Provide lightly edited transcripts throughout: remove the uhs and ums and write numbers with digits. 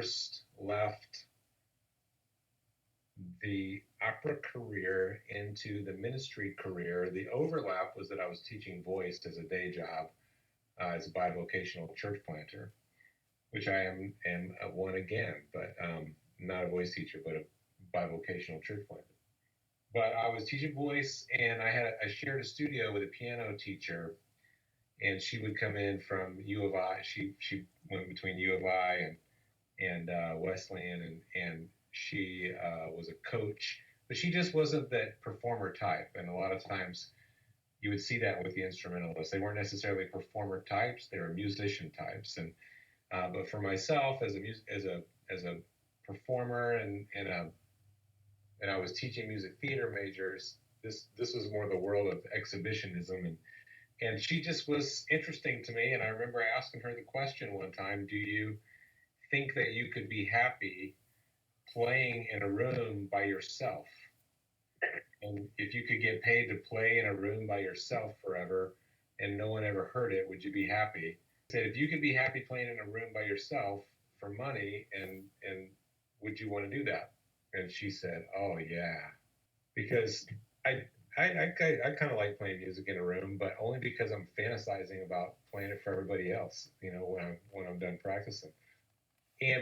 first left the opera career into the ministry career, the overlap was that I was teaching voice as a day job, as a bivocational church planter, which I am one again, but not a voice teacher, but a bivocational church planter. But I was teaching voice, and I shared a studio with a piano teacher, and she would come in from U of I. She went between U of I and Wesleyan, and she was a coach, but she just wasn't that performer type. And a lot of times you would see that with the instrumentalists. They weren't necessarily performer types; they were musician types. And but for myself, as a performer and I was teaching music theater majors, this was more the world of exhibitionism, and she just was interesting to me. And I remember asking her the question one time: do you think that you could be happy playing in a room by yourself? And if you could get paid to play in a room by yourself forever and no one ever heard it, would you be happy? I said, if you could be happy playing in a room by yourself for money, and would you want to do that? And she said, oh yeah, because I kind of like playing music in a room, but only because I'm fantasizing about playing it for everybody else, when I'm done practicing.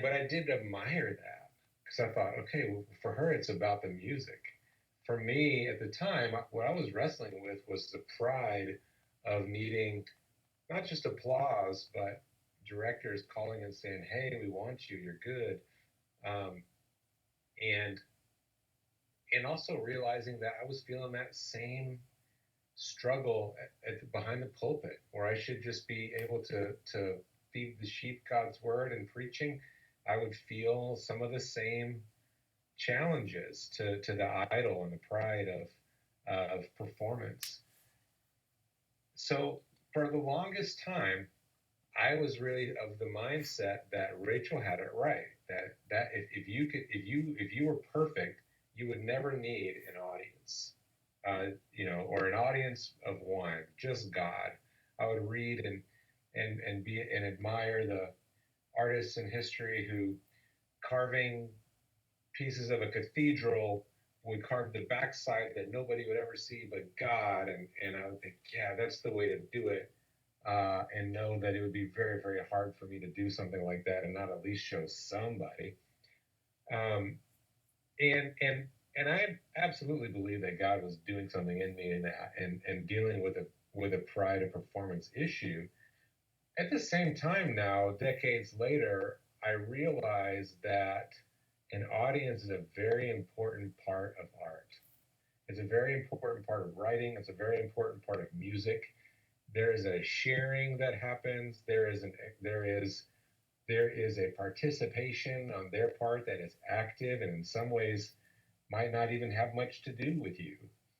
But I did admire that because I thought, okay, well, for her, it's about the music. For me, at the time, what I was wrestling with was the pride of needing not just applause, but directors calling and saying, "Hey, we want you. You're good," um, and also realizing that I was feeling that same struggle behind the pulpit, where I should just be able to feed the sheep God's word and preaching. I would feel some of the same challenges to the idol and the pride of performance. So for the longest time, I was really of the mindset that Rachel had it right. That if you were perfect, you would never need an audience, or an audience of one, just God. I would read and admire the artists in history who, carving pieces of a cathedral, would carve the backside that nobody would ever see but God, and I would think, yeah, that's the way to do it. And know that it would be very, very hard for me to do something like that and not at least show somebody. Um, and I absolutely believe that God was doing something in me in that, and dealing with a pride of performance issue. At the same time, now decades later, I realize that an audience is a very important part of art. It's a very important part of writing. It's a very important part of music. There is a sharing that happens. There is a participation on their part that is active, and in some ways might not even have much to do with you.